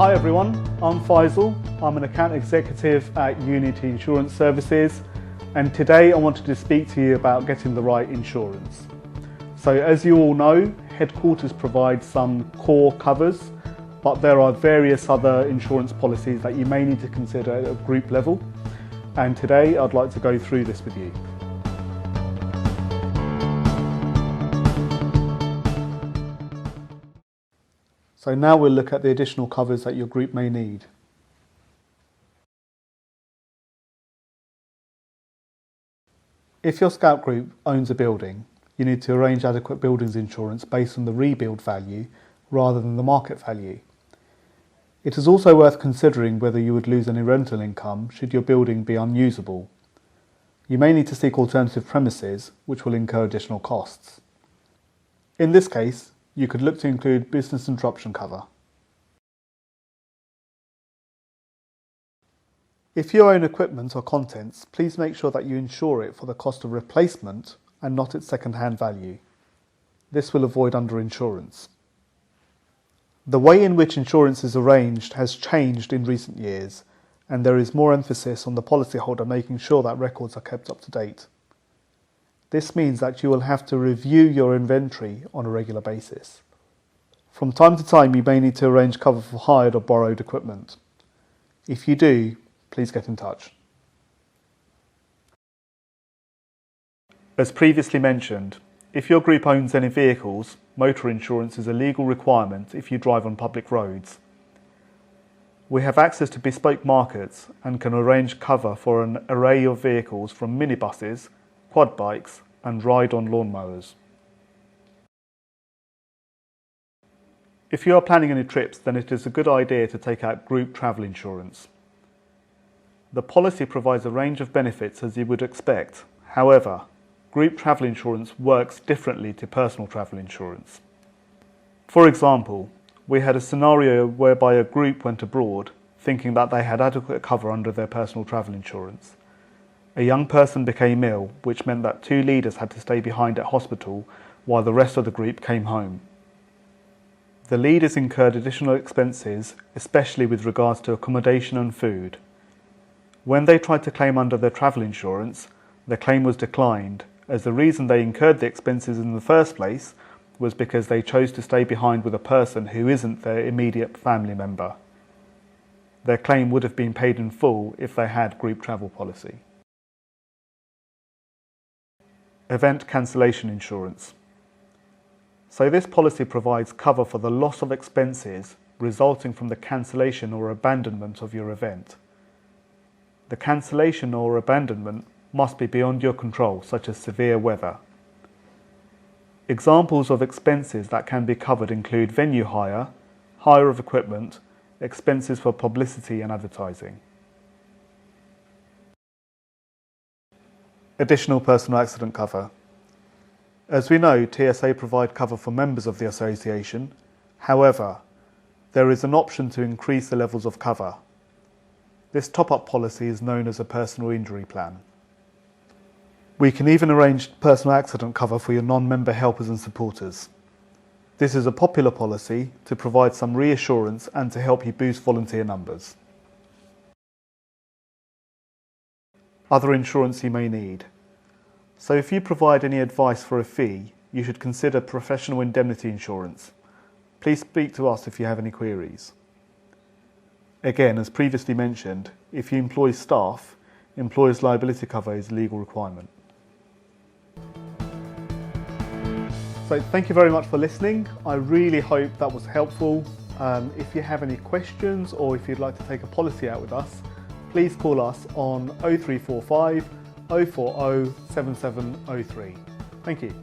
Hi everyone, I'm Faisal. I'm an account executive at Unity Insurance Services, and today I wanted to speak to you about getting the right insurance. So as you all know, Headquarters provides some core covers, but there are various other insurance policies that you may need to consider at a group level, and today I'd like to go through this with you. So now we'll look at the additional covers that your group may need. If your scout group owns a building, you need to arrange adequate buildings insurance based on the rebuild value rather than the market value. It is also worth considering whether you would lose any rental income should your building be unusable. You may need to seek alternative premises, which will incur additional costs. In this case, you could look to include business interruption cover. If you own equipment or contents, please make sure that you insure it for the cost of replacement and not its second-hand value. This will avoid underinsurance. The way in which insurance is arranged has changed in recent years, and there is more emphasis on the policyholder making sure that records are kept up to date. This means that you will have to review your inventory on a regular basis. From time to time, you may need to arrange cover for hired or borrowed equipment. If you do, please get in touch. As previously mentioned, if your group owns any vehicles, motor insurance is a legal requirement if you drive on public roads. We have access to bespoke markets and can arrange cover for an array of vehicles from minibuses, quad bikes and ride-on lawnmowers. If you are planning any trips, then it is a good idea to take out group travel insurance. The policy provides a range of benefits as you would expect. However, group travel insurance works differently to personal travel insurance. For example, we had a scenario whereby a group went abroad thinking that they had adequate cover under their personal travel insurance. A young person became ill, which meant that 2 leaders had to stay behind at hospital while the rest of the group came home. The leaders incurred additional expenses, especially with regards to accommodation and food. When they tried to claim under their travel insurance, their claim was declined, as the reason they incurred the expenses in the first place was because they chose to stay behind with a person who isn't their immediate family member. Their claim would have been paid in full if they had group travel policy. Event cancellation insurance. So this policy provides cover for the loss of expenses resulting from the cancellation or abandonment of your event. The cancellation or abandonment must be beyond your control, such as severe weather. Examples of expenses that can be covered include venue hire, hire of equipment, expenses for publicity and advertising. Additional personal accident cover. As we know, TSA provide cover for members of the association. However, there is an option to increase the levels of cover. This top-up policy is known as a personal injury plan. We can even arrange personal accident cover for your non-member helpers and supporters. This is a popular policy to provide some reassurance and to help you boost volunteer numbers. Other insurance you may need. So if you provide any advice for a fee, you should consider professional indemnity insurance. Please speak to us if you have any queries. Again, as previously mentioned, if you employ staff, employer's liability cover is a legal requirement. So thank you very much for listening. I really hope that was helpful. If you have any questions or if you'd like to take a policy out with us, please call us on 0345 040 7703. Thank you.